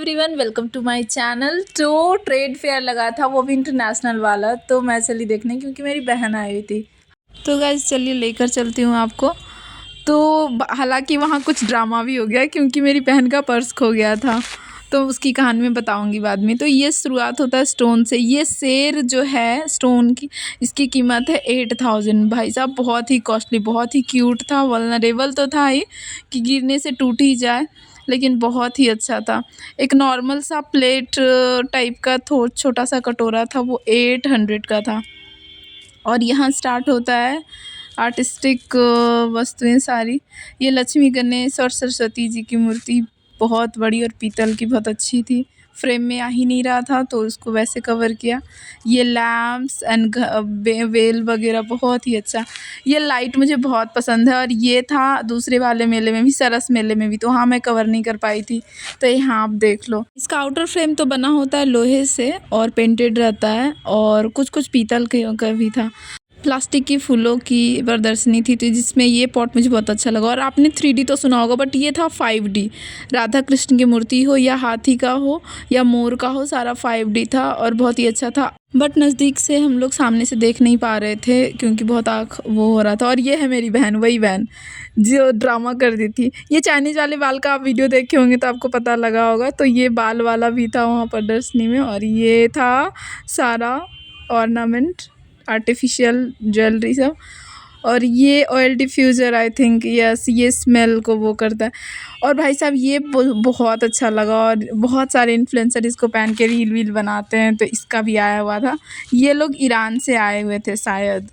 Everyone, welcome to my channel. तो trade fair लगा था, वो भी इंटरनेशनल वाला, तो मैं चली देखने क्योंकि मेरी बहन आई हुई थी। तो गाइस चलिए लेकर चलती हूँ आपको। तो हालांकि वहाँ कुछ ड्रामा भी हो गया क्योंकि मेरी बहन का पर्स खो गया था, तो उसकी कहानी मैं बताऊंगी बाद में। तो ये शुरुआत होता है स्टोन से। ये शेर जो है स्टोन की, इसकी कीमत है 8000। भाई साहब बहुत ही कॉस्टली, बहुत ही क्यूट था। वल्नरेबल तो था ही कि गिरने से टूट ही जाए, लेकिन बहुत ही अच्छा था। एक नॉर्मल सा प्लेट टाइप का छोटा सा कटोरा था, वो 800 का था। और यहाँ स्टार्ट होता है आर्टिस्टिक वस्तुएं सारी। ये लक्ष्मी, गणेश और सरस्वती जी की मूर्ति बहुत बड़ी और पीतल की बहुत अच्छी थी। फ्रेम में आ ही नहीं रहा था तो उसको वैसे कवर किया। ये लैम्प्स एंड वेल वगैरह बहुत ही अच्छा। ये लाइट मुझे बहुत पसंद है। और ये था दूसरे वाले मेले में भी, सरस मेले में भी, तो हाँ मैं कवर नहीं कर पाई थी, तो यहाँ आप देख लो। इसका आउटर फ्रेम तो बना होता है लोहे से और पेंटेड रहता है, और कुछ कुछ पीतल का भी था। प्लास्टिक की फूलों की प्रदर्शनी थी, तो जिसमें ये पॉट मुझे बहुत अच्छा लगा। और आपने 3D तो सुना होगा, बट ये था 5D। राधा कृष्ण की मूर्ति हो या हाथी का हो या मोर का हो, सारा 5D था और बहुत ही अच्छा था। बट नज़दीक से हम लोग सामने से देख नहीं पा रहे थे क्योंकि बहुत आँख वो हो रहा था। और ये है मेरी बहन, वही बहन जो ड्रामा कर दी थी। ये चाइनीज़ वाले बाल का आप वीडियो देखे होंगे तो आपको पता लगा होगा। तो ये बाल वाला भी था वहाँ प्रदर्शनी में। और ये था सारा ऑर्नामेंट, आर्टिफिशियल ज्वेलरी सब। और ये oil diffuser, I think, yes, ये स्मेल को वो करता है। और भाई साहब ये बहुत अच्छा लगा। और बहुत सारे इन्फ्लुएंसर इसको पहन के रील वील बनाते हैं, तो इसका भी आया हुआ था। ये लोग ईरान से आए हुए थे शायद,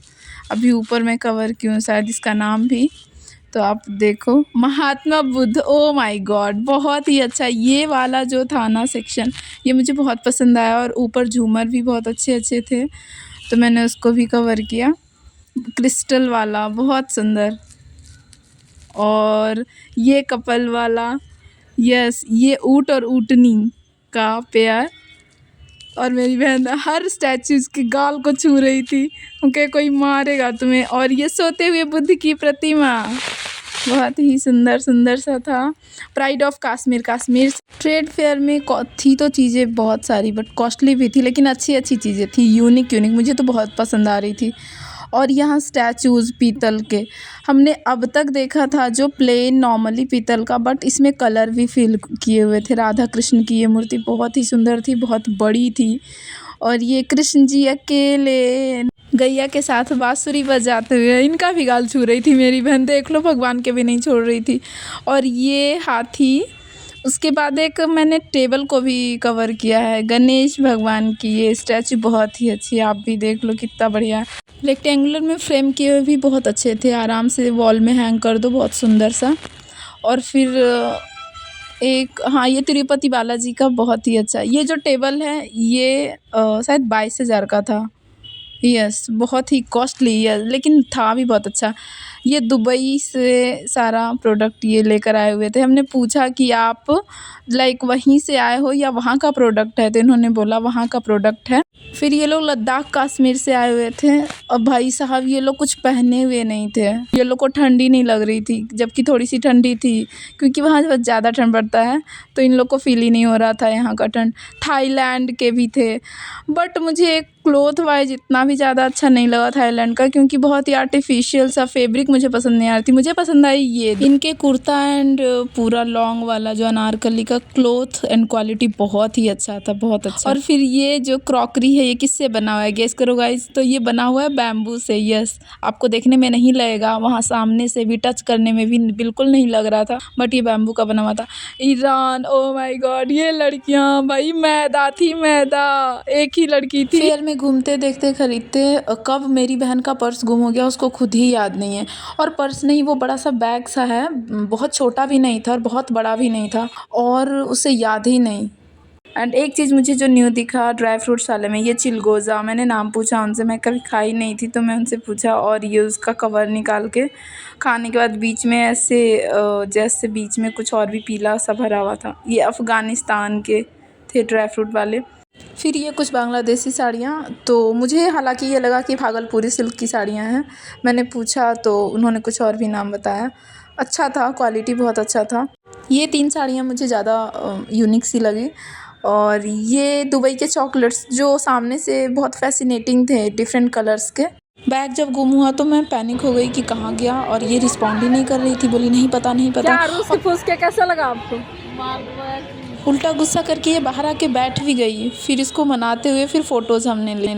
अभी ऊपर मैं कवर क्यों, शायद इसका नाम भी। तो आप देखो, Mahatma Buddha, oh my God, बहुत ही अच्छा। ये वाला जो था ना सेक्शन, ये मुझे बहुत पसंद आया। और ऊपर झूमर भी बहुत अच्छे अच्छे थे, तो मैंने उसको भी कवर किया। क्रिस्टल वाला बहुत सुंदर। और ये कपल वाला, यस, ये ऊँट और ऊँटनी का पेयर। और मेरी बहन हर स्टैचू के गाल को छू रही थी, क्योंकि कोई मारेगा तुम्हें। और ये सोते हुए बुद्ध की प्रतिमा बहुत ही सुंदर सुंदर सा था। Pride of Kashmir, Kashmir trade fair में थी तो चीज़ें बहुत सारी, बट कॉस्टली भी थी, लेकिन अच्छी अच्छी चीज़ें थी, यूनिक यूनिक, मुझे तो बहुत पसंद आ रही थी। और यहाँ स्टैचूज़ पीतल के हमने अब तक देखा था जो प्लेन नॉर्मली पीतल का, बट इसमें कलर भी फिल किए हुए थे। राधा कृष्ण की ये मूर्ति बहुत ही सुंदर थी, बहुत बड़ी थी। और ये कृष्ण जी अकेले गैया के साथ बांसुरी बजाते हुए, इनका भी गाल छू रही थी मेरी बहन, देख लो, भगवान के भी नहीं छोड़ रही थी। और ये हाथी। उसके बाद एक मैंने टेबल को भी कवर किया है, गणेश भगवान की ये स्टैचू बहुत ही अच्छी है, आप भी देख लो कितना बढ़िया। रेक्टेंगुलर में फ्रेम किए हुए भी बहुत अच्छे थे, आराम से वॉल में हैंग कर दो, बहुत सुंदर सा। और फिर एक, हाँ, ये तिरुपति बालाजी का बहुत ही अच्छा। ये जो टेबल है ये शायद 22,000 का था। यस, बहुत ही कॉस्टली है, लेकिन था भी बहुत अच्छा। ये दुबई से सारा प्रोडक्ट ये लेकर आए हुए थे। हमने पूछा कि आप लाइक वहीं से आए हो या वहाँ का प्रोडक्ट है, तो इन्होंने बोला वहाँ का प्रोडक्ट है। फिर ये लोग लद्दाख कश्मीर से आए हुए थे। और भाई साहब ये लोग कुछ पहने हुए नहीं थे, ये लोग को ठंडी नहीं लग रही थी, जबकि थोड़ी सी ठंडी थी, क्योंकि वहाँ बहुत ज़्यादा ठंड पड़ता है, तो इन लोग को फील ही नहीं हो रहा था यहाँ का ठंड। थाईलैंड के भी थे, बट मुझे क्लोथ वाइज इतना भी ज़्यादा अच्छा नहीं लगा थाईलैंड का, क्योंकि बहुत ही आर्टिफिशियल सा फैब्रिक मुझे पसंद नहीं आ रही थी। मुझे पसंद आई ये इनके कुर्ता एंड पूरा लॉन्ग वाला जो अनारकली का क्लोथ एंड क्वालिटी बहुत ही अच्छा था, बहुत अच्छा। और फिर ये जो क्रॉकरी है, ये किससे बना हुआ है, गेस करो गाइस। तो ये बना हुआ है बैम्बू से। यस, आपको देखने में नहीं लगेगा, वहाँ सामने से भी टच करने में भी बिल्कुल नहीं लग रहा था, बट ये बैम्बू का बना हुआ था। ईरान, ओ माय गॉड, ये लड़कियाँ भाई मैदा थी, मैदा, एक ही लड़की थी। फेयर में घूमते देखते खरीदते, कब मेरी बहन का पर्स गुम हो गया उसको खुद ही याद नहीं है। और पर्स नहीं, वो बड़ा सा बैग सा है, बहुत छोटा भी नहीं था और बहुत बड़ा भी नहीं था, और उसे याद ही नहीं। एंड एक चीज़ मुझे जो न्यू दिखा ड्राई फ्रूट्स वाले में, ये चिलगोज़ा, मैंने नाम पूछा उनसे, मैं कभी खाई नहीं थी, तो मैं उनसे पूछा, और ये उसका कवर निकाल के खाने के बाद बीच में ऐसे जैसे बीच में कुछ और भी पीला सा भरा हुआ था। ये अफ़गानिस्तान के थे ड्राई फ्रूट वाले। फिर ये कुछ बांग्लादेशी साड़ियाँ, तो मुझे हालांकि ये लगा कि भागलपुरी सिल्क की साड़ियाँ हैं। मैंने पूछा तो उन्होंने कुछ और भी नाम बताया। अच्छा था, क्वालिटी बहुत अच्छा था। ये 3 साड़ियाँ मुझे ज़्यादा यूनिक सी लगी। और ये दुबई के चॉकलेट्स जो सामने से बहुत फैसिनेटिंग थे, डिफरेंट कलर्स के। बैग जब गुम हुआ तो मैं पैनिक हो गई कि कहाँ गया, और ये रिस्पॉन्ड ही नहीं कर रही थी, बोली नहीं पता नहीं पता। उसकी फूस के कैसा लगा आपको? उल्टा गुस्सा करके ये बाहर आके बैठ भी गई। फिर इसको मनाते हुए फिर फ़ोटोज़ हमने ले